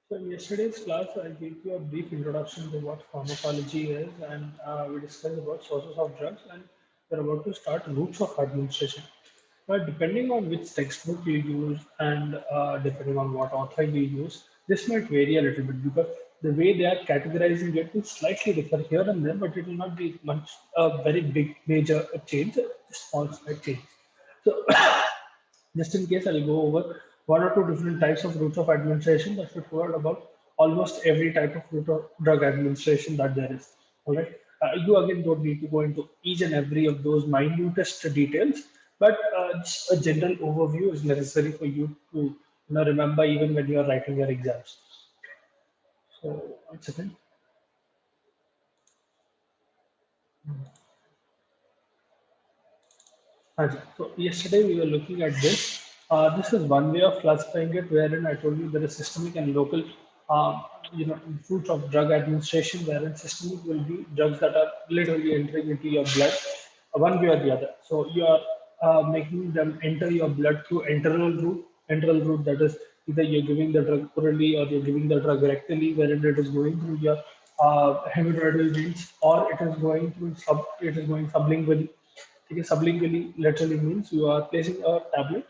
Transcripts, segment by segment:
So in yesterday's class, I gave you a brief introduction to what pharmacology is, and we discussed about sources of drugs, and we're about to start routes of administration. But depending on which textbook you use and depending on what author you use, this might vary a little bit because the way they are categorizing it will slightly differ here and there, but it will not be much a very big major change, a small slight change. So just in case, I'll go over one or two different types of routes of administration that should cover about almost every type of route of drug administration that there is. All right. You again don't need to go into each and every of those minutest details, but just a general overview is necessary for you to remember even when you are writing your exams. So one second. Okay. So yesterday we were looking at this. This is one way of classifying it, wherein I told you there is systemic and local, routes of drug administration, wherein systemic will be drugs that are literally entering into your blood, one way or the other. So you are making them enter your blood through enteral route that is either you're giving the drug orally or you're giving the drug rectally, wherein it is going through your hemorrhoidal veins, or it is going sublingually. Okay, sublingually literally means you are placing a tablet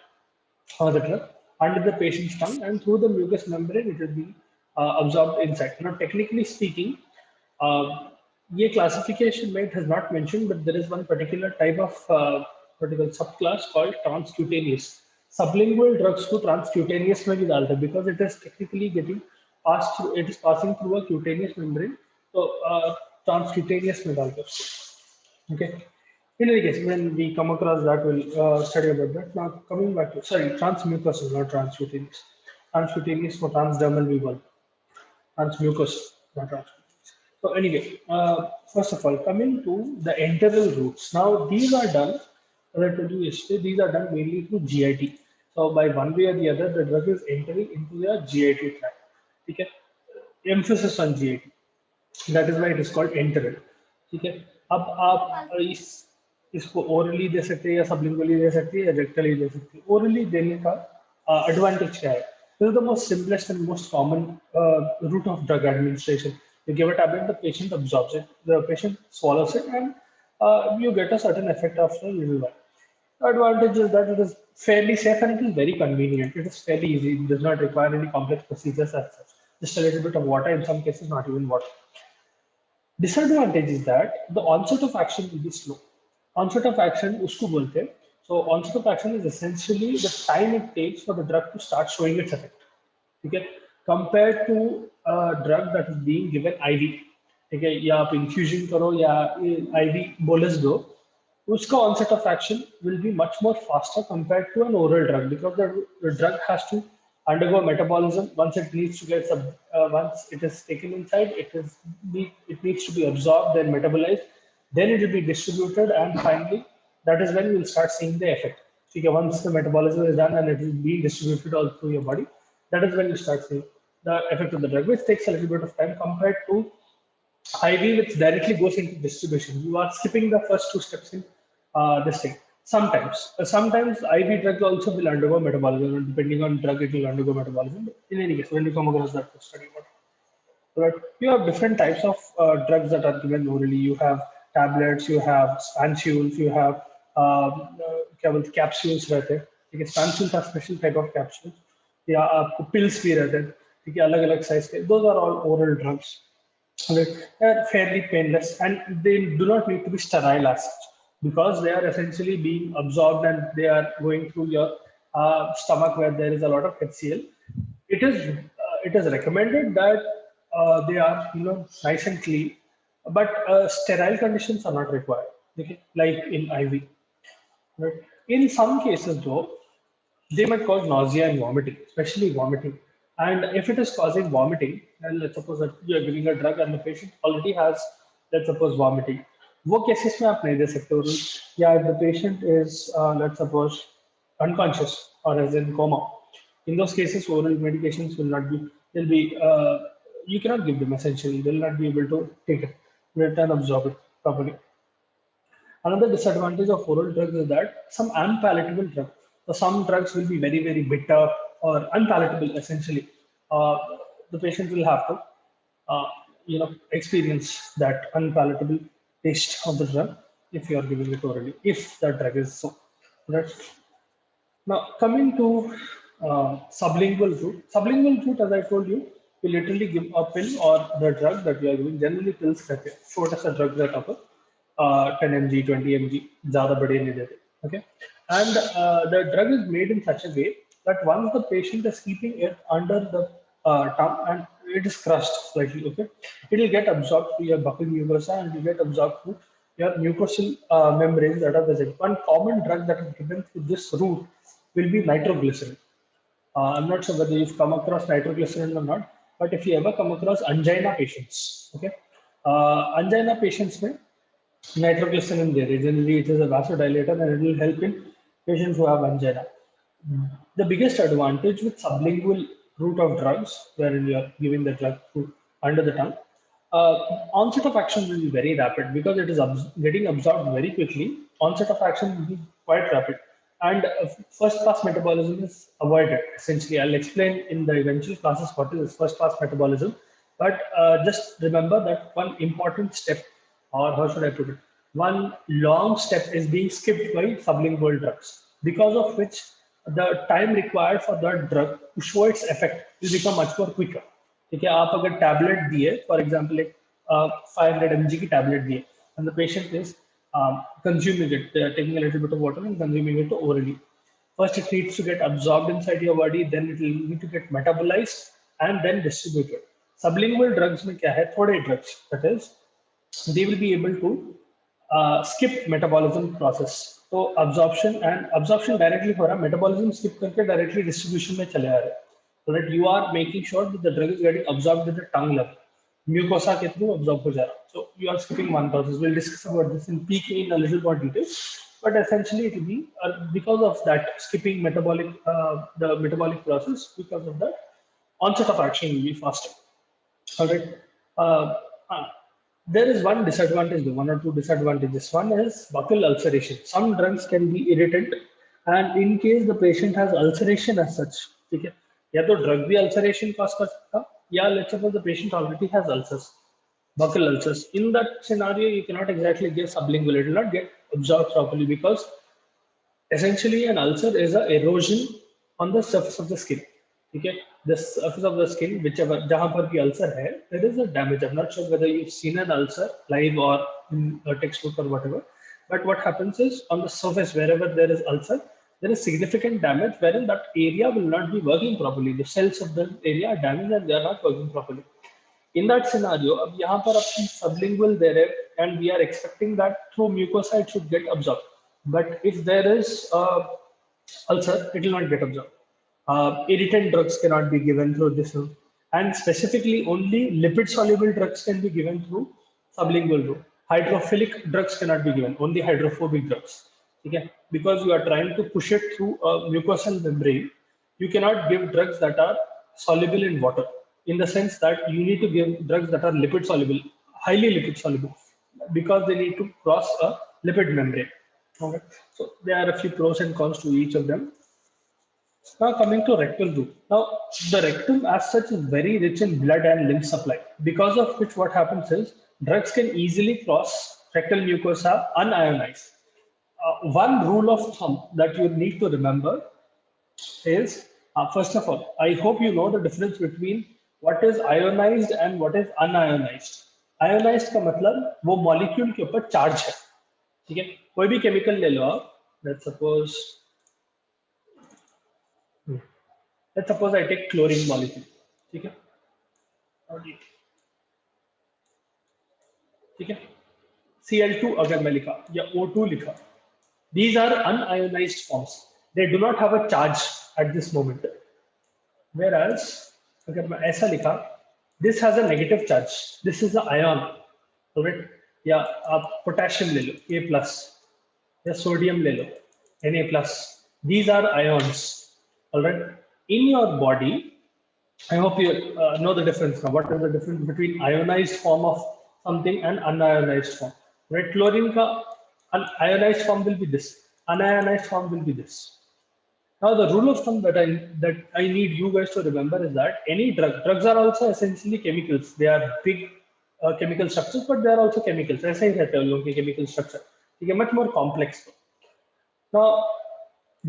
or the drug under the patient's tongue, and through the mucous membrane it will be absorbed inside. Now, technically speaking, ये classification में it has not mentioned, but there is one particular type of particular subclass called transcutaneous. Sublingual drugs to transcutaneous में भी डालते हैं because it is technically getting passed through, it is passing through a cutaneous membrane. So transcutaneous में डालते हैं उसको. Okay. In any case, when we come across that, we'll study about that. Now, coming back to, sorry, transmucosal, not transcutaneous. Transcutaneous for transdermal we will. Transmucous, not transcutaneous. So anyway, first of all, coming to the enteral routes. Now, these are done, as I told you yesterday, these are done mainly through GIT. So by one way or the other, the drug is entering into the GIT tract. Okay? Emphasis on GIT. That is why it is called enteral. ठीक है. अब आप इसको orally दे सकते हैं या sublingually दे सकते हैं या रेक्टली दे सकते हैं. ओरली देने का एडवांटेज क्या है? This is the most simplest and most common route of drug administration. You give a tablet, the patient absorbs it, the patient swallows it, and you get a certain effect after a little while. The advantage is that it is fairly safe and it is very convenient. It is fairly easy. It does not require any complex procedures as such. Just a little bit of water, in some cases, not even water. Disadvantage is that the onset of action will be slow. Onset of action उसको बोलते हैं. So onset of action is essentially the time it takes for the drug to start showing its effect. ठीक है. Compared to a drug that is being given IV. ठीक है. या आप infusion करो या IV bolus दो. उसका onset of action will be much more faster compared to an oral drug because the drug has to undergo metabolism. Once it needs to once it is taken inside, it needs to be absorbed, then metabolized, then it will be distributed, and finally, that is when you will start seeing the effect. Okay, once the metabolism is done and it is being distributed all through your body, that is when you start seeing the effect of the drug, which takes a little bit of time compared to IV, which directly goes into distribution. You are skipping the first two steps in this thing. Sometimes IV drugs also will undergo metabolism, and depending on drug, it will undergo metabolism. But in any case, when you come across that, study about it. Right? You have different types of drugs that are given orally. You have tablets, you have spansules, you have capsules रहते हैं. ठीक है. Spansules are special type of capsules. या आपको pills भी रहते हैं. ठीक है. अलग-अलग size के. Those are all oral drugs. Right? They're fairly painless and they do not need to be sterile as such because they are essentially being absorbed and they are going through your stomach where there is a lot of HCl. It is recommended that they are nice and clean, but sterile conditions are not required. Okay? Like in IV. Right? In some cases, though, they might cause nausea and vomiting, especially vomiting. And if it is causing vomiting, and let's suppose that you are giving a drug and the patient already has, let's suppose, vomiting, वो cases में आप नहीं दे सकते oral. Yeah, if the patient is, let's suppose, unconscious or is in coma, in those cases, oral medications will not be, will be, you cannot give them essentially. They will not be able to take it, and absorb it properly. Another disadvantage of oral drugs is that some unpalatable drugs, so some drugs will be very, very bitter or unpalatable essentially. the patient will have to experience that unpalatable taste of the drug if you are giving it orally, if the drug is so. Right. Now, coming to sublingual route. Sublingual route, as I told you, we literally give a pill or the drug that we are giving. Generally, pills कहते हैं. छोटा सा drug रहता है, 10 mg, 20 mg, ज़्यादा बड़े नहीं देते. Okay, and the drug is made in such a way that once the patient is keeping it under the tongue and it is crushed slightly, okay, it will get absorbed through your buccal mucosa and will get absorbed through your mucosal membranes that are present. One common drug that is given through this route will be nitroglycerin. I'm not sure whether you've come across nitroglycerin or not, but if you ever come across angina patients, okay, angina patients में nitroglycerin there. Generally, it is a vasodilator and it will help in patients who have angina. The biggest advantage with sublingual route of drugs, wherein you are giving the drug through under the tongue, onset of action will be very rapid because it is getting absorbed very quickly. Onset of action will be quite rapid, and first pass metabolism is avoided. Essentially, I'll explain in the eventual classes what is first pass metabolism, but just remember that one important step, or how should I put it, one long step is being skipped by sublingual drugs, because of which the time required for that drug to show its effect will become much more quicker. ठीक है, आप अगर tablet दिए, for example एक 500 mg की tablet दिए, and the patient is consuming it, taking a little bit of water and consuming it orally. First, it needs to get absorbed inside your body, then it will need to get metabolized and then distributed. Sublingual drugs में क्या है, थोड़े drugs, that is, they will be able to skip metabolism process. तो absorption directly हो रहा, metabolism skip करके directly distribution में चले आ रहे, so that you are making sure that the drug is getting absorbed at the tongue level. Mucosa के through absorb हो जा रहा. So you are skipping one process. We'll discuss about this in PK in a little more detail. But essentially, it will be because of that skipping the metabolic process. Because of that, onset of action will be faster. All right. There is one disadvantage, one or two disadvantages. One is buccal ulceration. Some drugs can be irritant, and in case the patient has ulceration as such, ठीक है, या तो drug भी ulceration cause कर सकता, या let's suppose the patient already has ulcers, buccal ulcers. In that scenario, you cannot exactly give sublingual; it will not get absorbed properly because essentially an ulcer is an erosion on the surface of the skin. Okay, the surface of the skin, whichever जहाँ पर भी ulcer है, there is a damage. I'm not sure whether you've seen an ulcer live or in a textbook or whatever, but what happens is on the surface, wherever there is ulcer, there is significant damage wherein that area will not be working properly. The cells of the area are damaged and they are not working properly. In that scenario, अब यहाँ पर अपनी sublingual there है, and we are expecting that through mucosa it should get absorbed. But if there is ulcer, it will not get absorbed. Irritant drugs cannot be given through this route, and specifically only lipid-soluble drugs can be given through sublingual route. Hydrophilic drugs cannot be given, only hydrophobic drugs. Okay? Because you are trying to push it through a mucosal membrane, you cannot give drugs that are soluble in water, in the sense that you need to give drugs that are lipid-soluble, highly lipid-soluble, because they need to cross a lipid membrane. Okay? So there are a few pros and cons to each of them. Now coming to rectal route. Now the rectum as such is very rich in blood and lymph supply, because of which what happens is drugs can easily cross rectal mucosa unionized. One rule of thumb that you need to remember is, first of all, I hope you know the difference between what is ionized and what is unionized. Ionized का मतलब वो molecule के ऊपर charge है, ठीक है? कोई भी chemical ले लो आप, let's suppose I take chlorine molecule, ठीक है? ठीक है? Cl2 अगर मैं लिखा या O2 लिखा, these are unionized forms. They do not have a charge at this moment. Whereas अगर मैं ऐसा लिखा, this has a negative charge. This is an ion, correct? या आप potassium ले लो, A+, या sodium ले लो, Na+. These are ions, all right? In your body, I hope you know the difference now. What is the difference between ionized form of something and unionized form? Right? Chlorine ka ionized form will be this. Unionized form will be this. Now, the rule of thumb that I need you guys to remember is that any drugs are also essentially chemicals. They are big chemical structures, but they are also chemicals. ऐसे ही रहते हैं उन लोगों के chemical structure. ठीक है, much more complex. Now,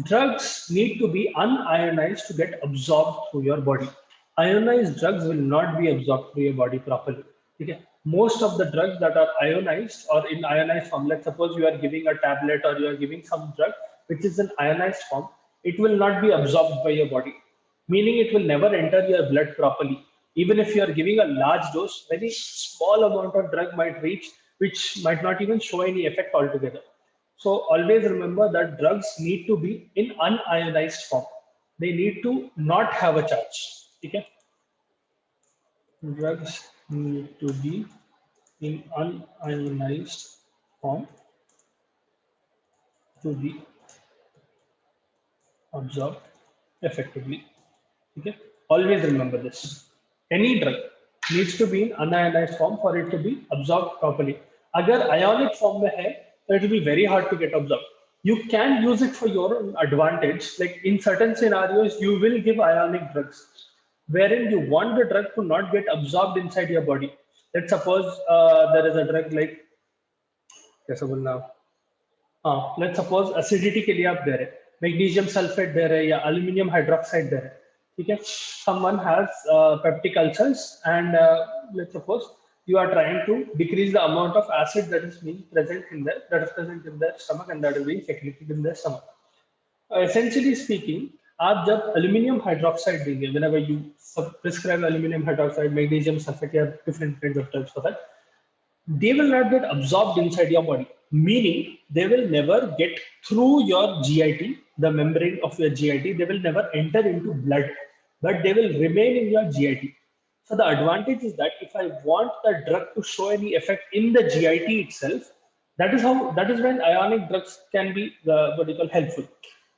drugs need to be unionized to get absorbed through your body. Ionized drugs will not be absorbed through your body properly. Okay? Most of the drugs that are ionized or in ionized form, let's suppose you are giving a tablet or you are giving some drug which is in ionized form, it will not be absorbed by your body, meaning it will never enter your blood properly. Even if you are giving a large dose, very small amount of drug might reach, which might not even show any effect altogether. So always remember that drugs need to be in unionized form. They need to not have a charge. Okay? Drugs need to be in unionized form to be absorbed effectively. Okay? Always remember this. Any drug needs to be in unionized form for it to be absorbed properly. Agar ionic form mein hai, so it will be very hard to get absorbed. You can use it for your own advantage. Like in certain scenarios, you will give ionic drugs, wherein you want the drug to not get absorbed inside your body. Let's suppose there is a drug like, कैसा बोलना हाँ, let's suppose acidity के लिए आप दे रहे हैं, magnesium sulfate दे रहे हैं या aluminium hydroxide दे रहे हैं, ठीक है? Someone has peptic ulcers and let's suppose you are trying to decrease the amount of acid that is being present in their stomach and that is being secreted in their stomach. Essentially speaking, आप जब aluminium hydroxide देंगे, whenever you prescribe aluminium hydroxide, magnesium sulfate, you have different kinds of drugs for that, they will not get absorbed inside your body, meaning they will never get through your GIT, the membrane of your GIT, they will never enter into blood, but they will remain in your GIT. So the advantage is that if I want the drug to show any effect in the GIT itself, that is when ionic drugs can be what you call helpful.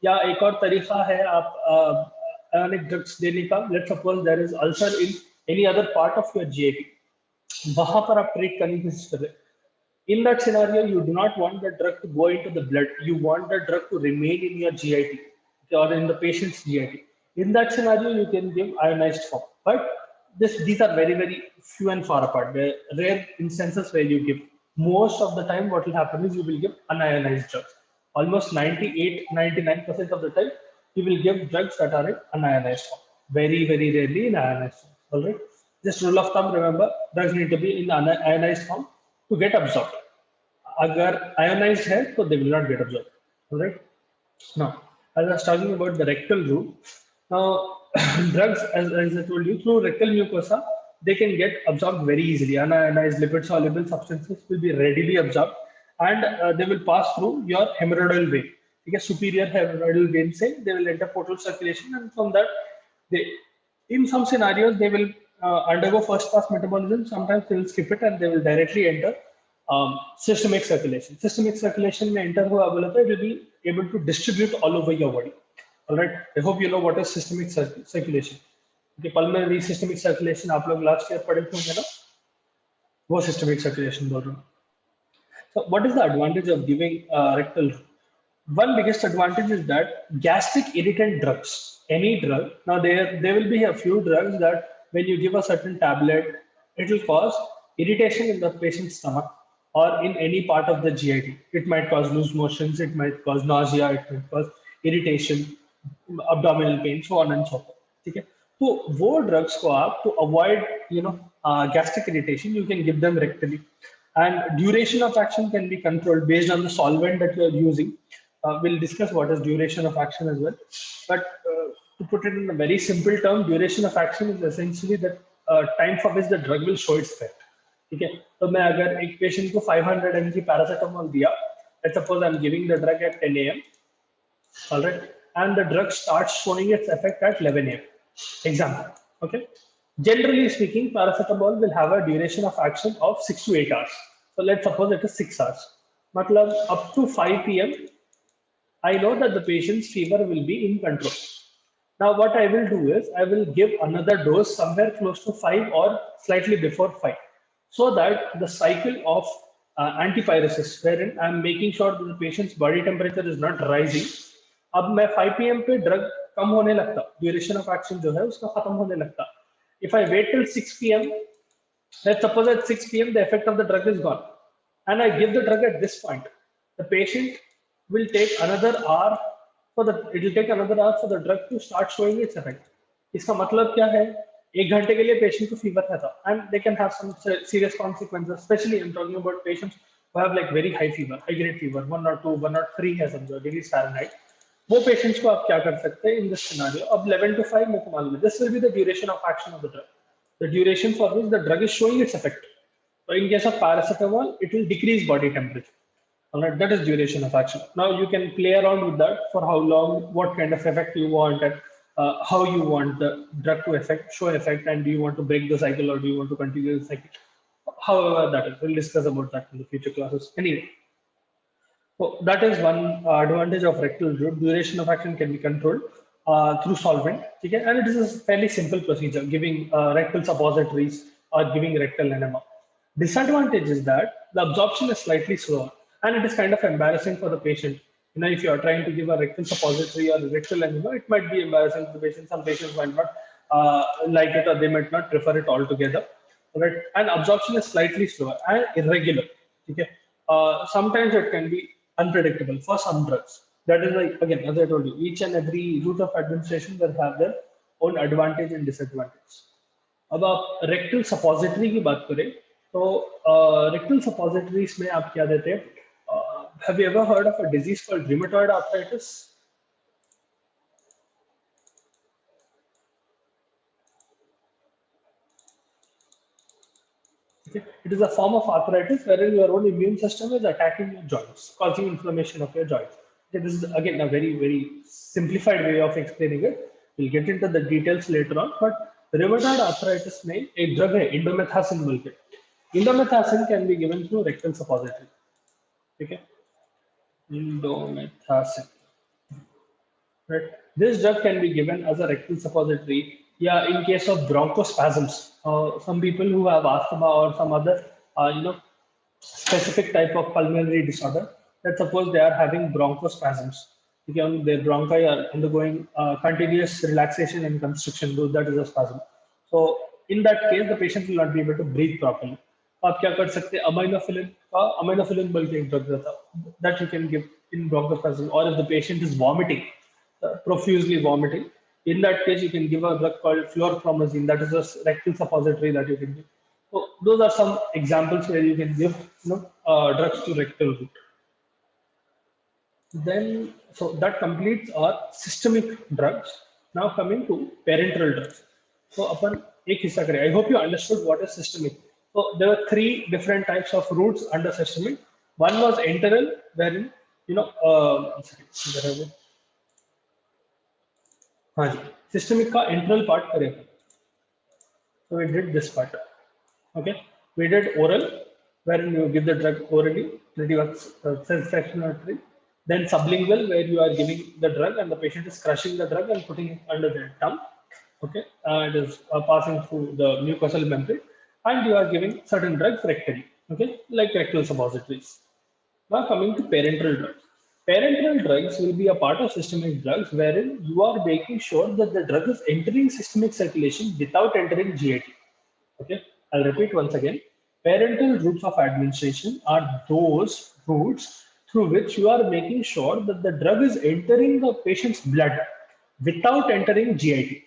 या एक और तरीका है आप ionic drugs देने का. Let's suppose there is ulcer in any other part of your GIT. वहां पर आप ट्रीट करने की कोशिश कर रहे हैं. In that scenario, you do not want the drug to go into the blood. You want the drug to remain in your GIT or in the patient's GIT. In that scenario, you can give ionized form. But these are very, very few and far apart. There are rare instances where you give. Most of the time, what will happen is you will give unionized drugs. Almost 98, 99% of the time, you will give drugs that are in unionized form. Very, very rarely in ionized form. All right. Just rule of thumb, remember, drugs need to be in ionized form to get absorbed. अगर ionized है तो they will not get absorbed. All right. Now, as I was talking about the rectal route, now drugs, as I told you, through rectal mucosa, they can get absorbed very easily. Unionized lipid soluble substances will be readily absorbed, and they will pass through your hemorrhoidal vein. Okay, superior hemorrhoidal vein say they will enter portal circulation, and from that, they, in some scenarios, they will undergo first pass metabolism. Sometimes they will skip it and they will directly enter systemic circulation. Systemic circulation में enter हुआ बोला तो it will be able to distribute all over your body. All right. I hope you know what is systemic circulation. Okay, pulmonary systemic circulation आप लोग last year पढ़े होंगे ना? वो systemic circulation बोल रहा हूँ. So what is the advantage of giving rectal? One biggest advantage is that gastric irritant drugs, any drug. Now there will be a few drugs that when you give a certain tablet, it will cause irritation in the patient's stomach or in any part of the GIT. It might cause loose motions, it might cause nausea, it might cause irritation, abdominal pain, so on and so forth. ठीक है? तो वो drugs को आप to avoid gastric irritation, you can give them rectally. And duration of action can be controlled based on the solvent that you are using. We'll discuss what is duration of action as well. But to put it in a very simple term, duration of action is essentially the time for which the drug will show its effect. ठीक है, तो मैं अगर एक patient को 500 mg paracetamol दिया, let's suppose I'm giving the drug at 10 a.m. all right, and the drug starts showing its effect at 11 a.m. example. Okay, generally speaking, paracetamol will have a duration of action of 6 to 8 hours. So let's suppose it is 6 hours. Matlab up to 5 p.m. I know that the patient's fever will be in control. Now what I will do is I will give another dose somewhere close to 5 or slightly before 5, so that the cycle of antipyresis, wherein I'm making sure that the patient's body temperature is not rising, अब मैं 5 PM पे drug कम होने लगता, duration of action जो है उसका खत्म होने लगता. If I wait till 6 PM, let's suppose at 6 PM the effect of the drug is gone, and I give the drug at this point, the patient will take another hour it will take another hour for the drug to start showing its effect. इसका मतलब क्या है? एक घंटे के लिए patient को fever था and they can have some serious consequences. Especially I'm talking about patients who have like very high fever, high grade fever, 102, 103 है समझो डिग्री फ़ारेनहाइट. वो पेशेंट्स को आप क्या कर सकते हैं इन दिस सिनेरियो? अब 11 to 5 मेरे को मालूम है. This will be the duration of action of the drug. The duration for which the drug is showing its effect. So in case of paracetamol, it will decrease body temperature. All right, that is duration of action. Now you can play around with that for how long, what kind of effect you want, and how you want the drug to show effect, and do you want to break the cycle or do you want to continue the cycle? However, that is, we'll discuss about that in the future classes. Anyway, so that is one advantage of rectal route. Duration of action can be controlled through solvent. Okay? And it is a fairly simple procedure, giving rectal suppositories or giving rectal enema. Disadvantage is that the absorption is slightly slower, and it is kind of embarrassing for the patient. You know, if you are trying to give a rectal suppository or a rectal enema, it might be embarrassing to the patient. Some patients might not like it, or they might not prefer it altogether. Right? And absorption is slightly slower and irregular. Okay? Sometimes it can be unpredictable for some drugs. That is like, again, as I told you, each and every route of administration will have their own advantage and disadvantage. अब आप rectal suppository की बात करें तो rectal suppositories में आप क्या देते हैं? Have you ever heard of a disease called rheumatoid arthritis? Okay. It is a form of arthritis wherein your own immune system is attacking your joints, causing inflammation of your joints. Okay, this is again a very, very simplified way of explaining it. We'll get into the details later on. But rheumatoid arthritis में एक drug है indomethacin बोल के. Indomethacin can be given through rectal suppository. Okay, indomethacin. Right. This drug can be given as a rectal suppository. Yeah, in case of bronchospasms, some people who have asthma or some other, specific type of pulmonary disorder. Let's suppose they are having bronchospasms. Okay, their bronchi are undergoing continuous relaxation and constriction. That is a spasm. So in that case, the patient will not be able to breathe properly. आप क्या कर सकते हैं? Aminophylline बोल के एक drug रहता है that you can give in bronchospasm, or if the patient is vomiting, profusely vomiting. In that case, you can give a drug called fluorpromazine. That is a rectal suppository that you can give. So those are some examples where you can give drugs to rectal route. Then, so that completes our systemic drugs. Now coming to parenteral drugs. So अपन एक हिस्सा करें. I hope you understood what is systemic. So there were 3 different types of routes under systemic. One was enteral, wherein हाँ जी, systemic का enteral part करेगा. So we did this part. Okay, we did oral, wherein you give the drug orally, pretty much self-explanatory. Then sublingual, where you are giving the drug and the patient is crushing the drug and putting it under their tongue. Okay, it is passing through the mucosal membrane, and you are giving certain drugs rectally. Okay, like rectal suppositories. Now coming to parenteral drugs. Parenteral drugs will be a part of systemic drugs wherein you are making sure that the drug is entering systemic circulation without entering GIT. Okay, I'll repeat once again. Parenteral routes of administration are those routes through which you are making sure that the drug is entering the patient's blood without entering GIT.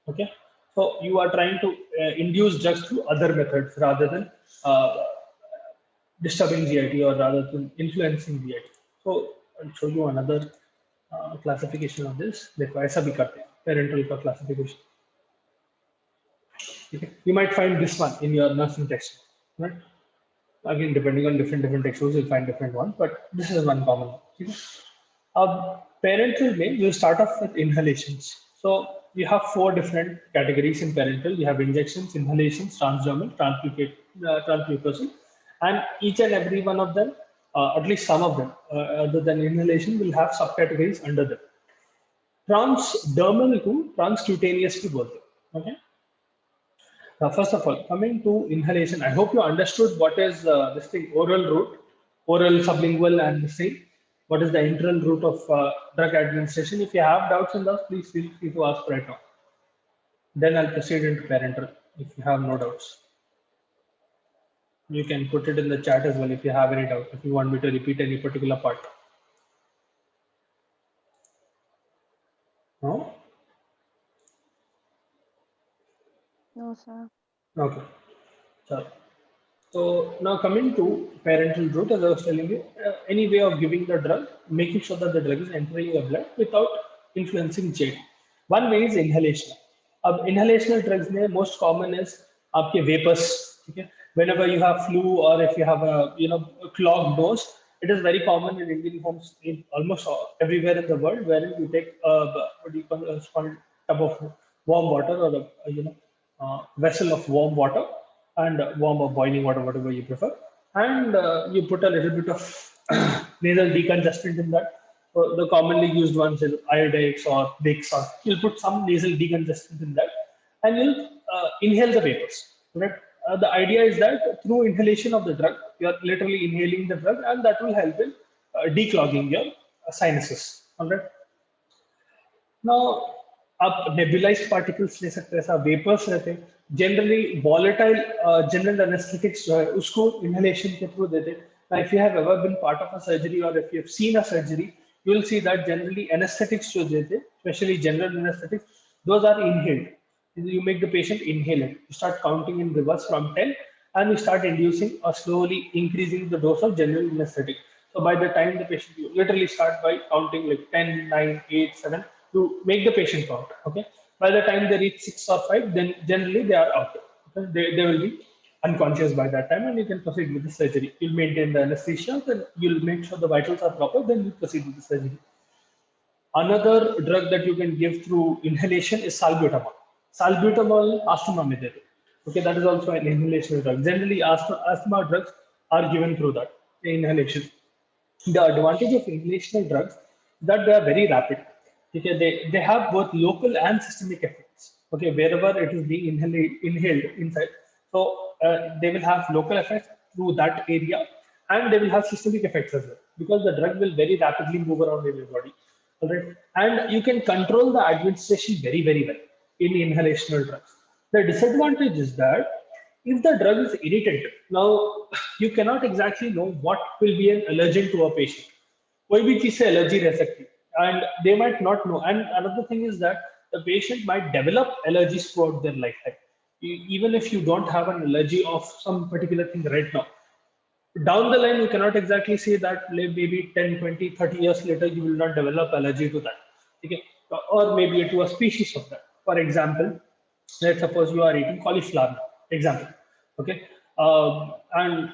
Okay, so you are trying to induce drugs through other methods rather than disturbing GIT or rather than influencing GIT. So I'll show you another classification of this. देखो ऐसा भी करते हैं parenteral का classification. Okay. You might find this one in your nursing text, right? Again, depending on different textbooks, you'll find different one, but this is one common one. Okay. Parenteral may you start off with inhalations. So you have 4 different categories in parenteral. You have injections, inhalations, transdermal, transmucosal, and each and every one of them, at least some of them, other than inhalation, will have subcategories under them. Transdermal to transcutaneous की बोलते हैं. Okay. Now, first of all, coming to inhalation, I hope you understood what is this thing, oral route, oral, sublingual, and this thing. what is the internal route of drug administration. If you have doubts on that, please feel free to ask right now. Then I'll proceed into parenteral if you have no doubts. You can put it in the chat as well if you have any doubt, if you want me to repeat any particular part. No? No, sir. Okay. So now coming to parental route, as I was telling you, any way of giving the drug, making sure that the drug is entering your blood without influencing JAD. One way is inhalation. अब inhalational drugs में most common is आपके vapors. ठीक है? Whenever you have flu or if you have a clogged nose, it is very common in Indian homes in almost everywhere in the world, wherein you take what do you call it's called tub of warm water or a vessel of warm water and warm or boiling water, whatever you prefer, and you put a little bit of nasal decongestant in that. The commonly used ones is Iodex or Vicks, or you'll put some nasal decongestant in that, and you'll inhale the vapors. Right? The idea is that through inhalation of the drug, you are literally inhaling the drug, and that will help in declogging your sinuses. All right. Now, आप nebulized particles ले सकते हैं, ऐसा vapors रहते हैं. Generally, volatile general anesthetics जो है उसको inhalation के through देते हैं. Now, if you have ever been part of a surgery or if you have seen a surgery, you will see that generally anesthetics जो देते हैं, especially general anesthetics, those are inhaled. You make the patient inhale it. You start counting in reverse from 10 and you start inducing or slowly increasing the dose of general anesthetic. So by the time the patient, you literally start by counting like 10, 9, 8, 7 to make the patient count. Okay. By the time they reach 6 or 5, then generally they are out. Okay? They will be unconscious by that time and you can proceed with the surgery. You'll maintain the anesthesia, then you'll make sure the vitals are proper, then you proceed with the surgery. Another drug that you can give through inhalation is salbutamol. Salbutamol asthma mein dete. Okay, that is also an inhalation drug. Generally, asthma drugs are given through that inhalation. The advantage of inhalational drugs is that they are very rapid. Okay, they have both local and systemic effects. Okay, wherever it is being inhaled inside, so they will have local effects through that area, and they will have systemic effects as well because the drug will very rapidly move around in your body. All right, and you can control the administration very well in inhalational drugs. The disadvantage is that if the drug is irritant, now you cannot exactly know what will be an allergen to a patient. कोई भी चीज से allergy रह सकती है and they might not know. And another thing is that the patient might develop allergies throughout their lifetime. Even if you don't have an allergy of some particular thing right now, down the line you cannot exactly say that maybe 10, 20, 30 years later you will not develop allergy to that. Okay, or maybe to a species of that. For example, let's suppose you are eating cauliflower now, example. Okay, and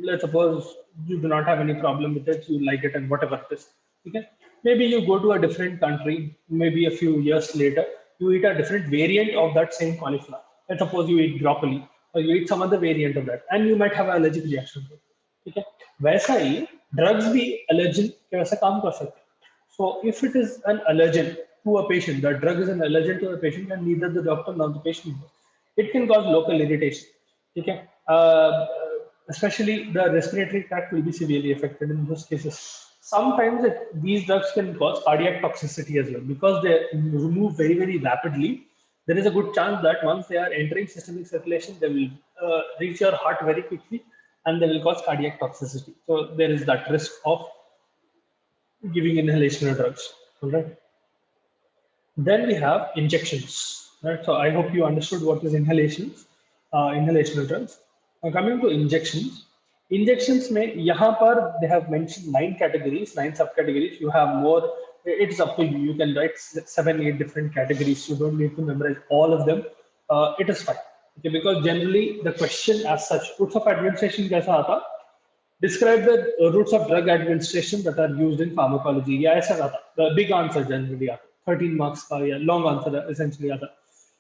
let's suppose you do not have any problem with it, you like it and whatever it is. Okay, maybe you go to a different country, maybe a few years later you eat a different variant of that same cauliflower. Let's suppose you eat broccoli or you eat some other variant of that and you might have an allergic reaction to it. ठीक है, वैसा ही drugs भी allergen के वैसा काम कर सकते हैं. So if it is an allergen to a patient, the drug is an allergen to a patient and neither the doctor nor the patient knows, it can cause local irritation. ठीक है, especially the respiratory tract will be severely affected in those cases. Sometimes these drugs can cause cardiac toxicity as well because they remove very rapidly. There is a good chance that once they are entering systemic circulation, they will reach your heart very quickly and they will cause cardiac toxicity. So there is that risk of giving inhalational drugs. All right. Then we have injections. Right. So I hope you understood what is inhalations, inhalational drugs. Now coming to injections. Injections में यहाँ पर they have mentioned 9 categories, 9 subcategories. You have more. It is up to you. You can write 7, 8 different categories. You don't need to memorize all of them. It is fine. Okay, because generally the question as such, routes of administration कैसा आता? Describe the routes of drug administration that are used in pharmacology. या ऐसा आता? The big answer generally आता. 13 marks का या long answer essentially आता.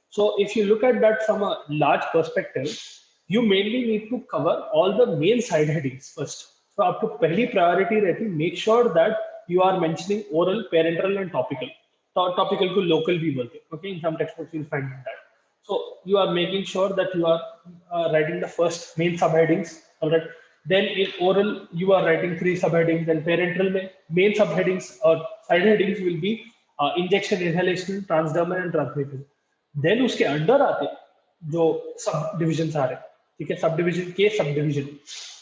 So if you look at that from a large perspective, you mainly need to cover all the main side headings first. So आपको पहली priority रहती make sure that you are mentioning oral, parenteral and topical. Topical को local भी बोलते. Okay, in some textbooks you'll find that. So you are making sure that you are writing the first main subheadings. All right. Then in oral, you are writing 3 subheadings, and parenteral में main subheadings or side headings will be injection, inhalation, transdermal and transmucosal. Then उसके under आते जो sub division आ रहे हैं, ठीक है, sub division के sub division.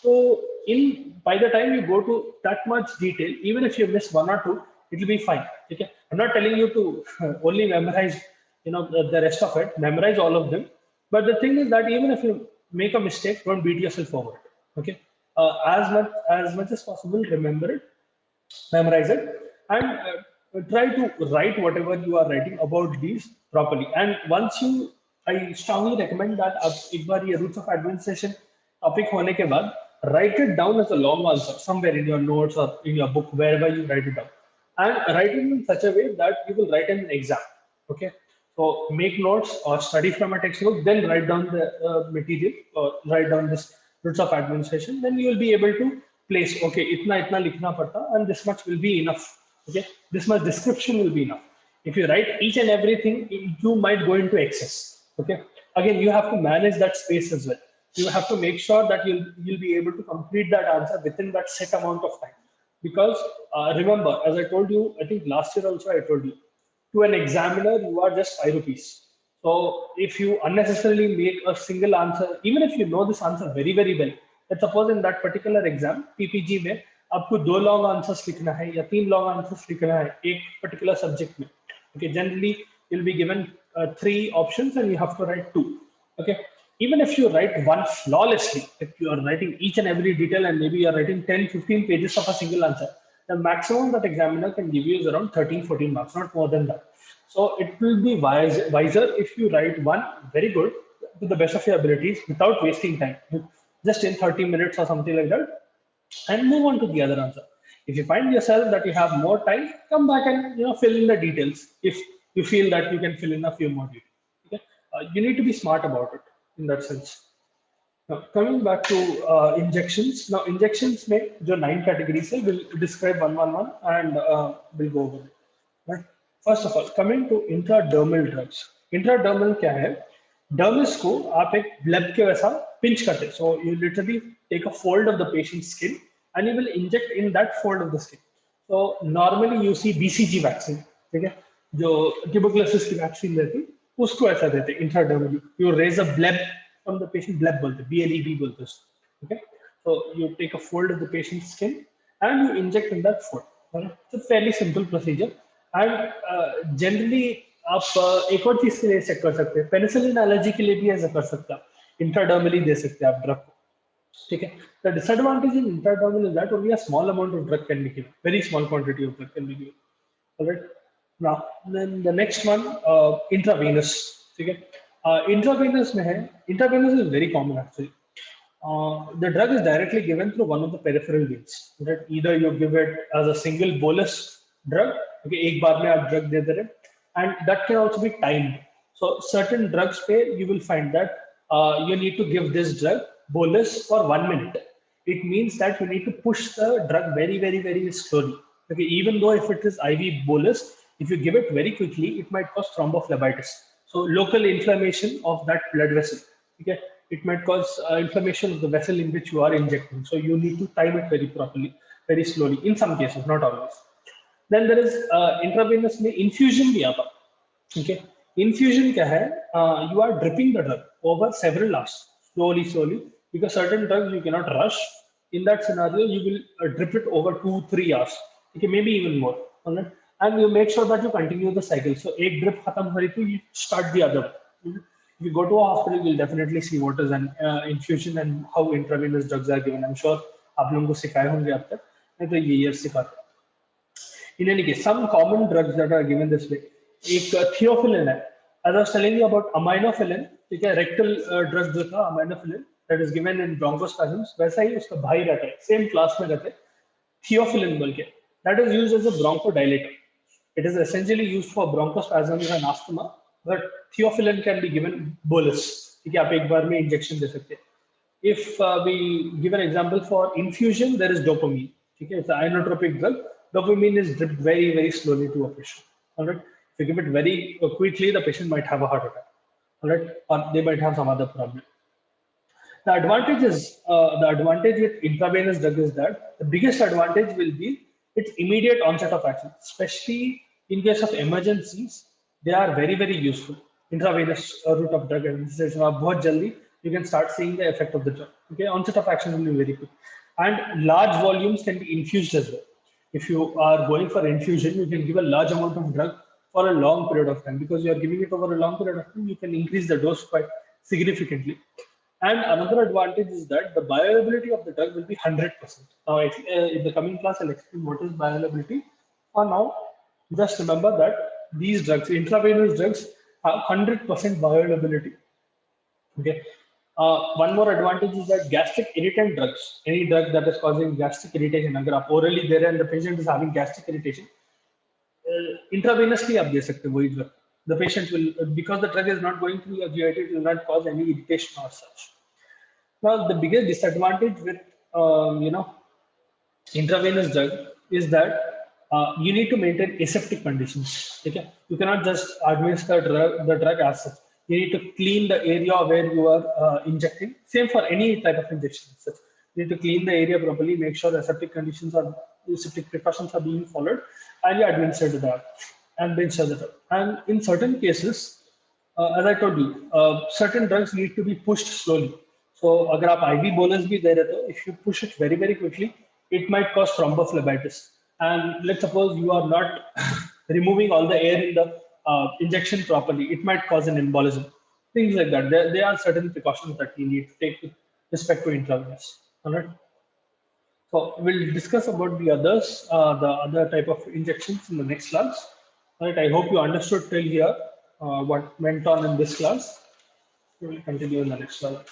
So in by the time you go to that much detail, even if you miss one or two, it will be fine. Okay, I'm not telling you to only memorize, the rest of it. Memorize all of them. But the thing is that even if you make a mistake, don't beat yourself over it. Okay, as much as possible, remember it, memorize it, and try to write whatever you are writing about these properly. And once you, I strongly recommend that आप एक बार ये roots of administration topic होने के बाद write it down as a long answer somewhere in your notes or in your book, wherever you write it down, and write it in such a way that you will write in an exam. Okay, so make notes or study from a textbook, then write down the material or write down this roots of administration. Then you will be able to place, okay, itna itna likhna padta and this much will be enough. Okay, this much description will be enough. If you write each and everything, you might go into excess. Okay, again, you have to manage that space as well. You have to make sure that you'll be able to complete that answer within that set amount of time. Because remember, as I told you, I think last year also I told you, to an examiner you are just 5 rupees. So if you unnecessarily make a single answer, even if you know this answer very very well, let's suppose in that particular exam PPG में आपको 2 long answers लिखना है या 3 long answers लिखना है एक particular subject में. Okay, generally you'll be given 3 options and you have to write 2. Okay, even if you write one flawlessly, if you are writing each and every detail and maybe you are writing 10-15 pages of a single answer, the maximum that examiner can give you is around 13-14 marks, not more than that. So it will be wiser if you write one very good to the best of your abilities without wasting time, just in 30 minutes or something like that, and move on to the other answer. If you find yourself that you have more time, come back and fill in the details if you feel that you can fill in a few more details. Okay? You need to be smart about it in that sense. Now, coming back to injections. Now, injections में जो 9 categories है, we'll describe one and we'll go over it. Right? First of all, coming to intradermal drugs. Intradermal क्या है? Dermis को आप एक bulb के वैसा pinch करते हैं. So you literally take a fold of the patient's skin and you will inject in that fold of the skin. So normally you see BCG vaccine, ठीक है? जो tuberculosis की vaccine रहती है, उसको ऐसा देते हैं intradermally. You raise a bleb from the patient, bleb बोलते हैं, BLEB बोलते हैं. Okay? So you take a fold of the patient's skin and you inject in that fold. It's a fairly simple procedure. And generally आप एक और चीज के लिए ऐसा कर सकते हैं, पेनिसिलिन एलर्जी के लिए भी ऐसा कर सकते हैं, इंट्राडर्मली दे सकते हैं आप ड्रग को, ठीक है. The disadvantage in intradermal is that only a small amount of drug can be given, very small quantity of drug can be given. Alright, now then the next one intravenous, ठीक है. Intravenous में है, intravenous is very common actually. The drug is directly given through one of the peripheral veins. Right? Either you give it as a single bolus drug, okay, एक बार में आप drug दे दे रहे, and that can also be timed. So certain drugs पे you will find that you need to give this drug bolus for 1 minute. It means that you need to push the drug very, very, very slowly. Okay, even though if it is IV bolus, if you give it very quickly, it might cause thrombophlebitis. So local inflammation of that blood vessel. Okay, it might cause inflammation of the vessel in which you are injecting. So you need to time it very properly, very slowly. In some cases, not always. Then there is intravenous में infusion भी आता. Okay, infusion क्या है? You are dripping the drug over several hours, slowly, because certain drugs you cannot rush. In that scenario, you will drip it over 2-3 hours. Okay, maybe even more. Alright, and you make sure that you continue the cycle. So एक drip खत्म हुई तो you start the other. If you go to a hospital, you'll definitely see what is an infusion and how intravenous drugs are given. I'm sure आप लोगों को सिखाए होंगे अब तक, नहीं तो ये years सिखाते. In any case, some common drugs that are given this way. एक थियोफिलिन है. As I was telling you about aminophilin, ठीक है, rectal drug जो था aminophilin that is given in bronchospasms, वैसा ही उसका भाई रहता है, same class में रहते हैं, थियोफिलिन बोल के. That is used as a bronchodilator. It is essentially used for bronchospasms and asthma, but थियोफिलिन can be given bolus. ठीक है, आप एक बार में injection दे सकते हैं. If we give an example for infusion, there is dopamine. ठीक है, it's an inotropic drug. Dopamine is dripped very, very slowly to a patient. All right. If you give it very quickly, the patient might have a heart attack. All right. Or they might have some other problem. The advantage with intravenous drug is that the biggest advantage will be its immediate onset of action, especially in case of emergencies. They are very useful. Intravenous route of drug administration, बहुत जल्दी you can start seeing the effect of the drug. Okay, onset of action will be very quick, and large volumes can be infused as well. If you are going for infusion, you can give a large amount of drug for a long period of time. Because you are giving it over a long period of time, you can increase the dose quite significantly. And another advantage is that the bioavailability of the drug will be 100%. Now, in the coming class, I'll explain what is bioavailability. For now, just remember that these drugs, intravenous drugs, have 100% bioavailability. Okay. One more advantage is that gastric irritant drugs, any drug that is causing gastric irritation, अगर आप orally दे रहे हैं and the patient is having gastric irritation, intravenously आप दे सकते हैं वही drug. The patient will, because the drug is not going through your GIT, it will not cause any irritation or such. Now, the biggest disadvantage with intravenous drug is that you need to maintain aseptic conditions. Okay, you cannot just administer the drug as such. You need to clean the area where you are injecting. Same for any type of injection. Such. You need to clean the area properly, make sure aseptic precautions are being followed, and you administer the drug and administer the drug. And in certain cases, as I told you, certain drugs need to be pushed slowly. So, अगर आप IV bolus भी दे रहे हो, if you push it very quickly, it might cause thrombophlebitis. And let's suppose you are not removing all the air in the injection properly, it might cause an embolism. Things like that. There are certain precautions that you need to take with respect to intravenous. All right. So we'll discuss about the others, the other type of injections in the next class. All right. I hope you understood till here what went on in this class. We will continue in the next class.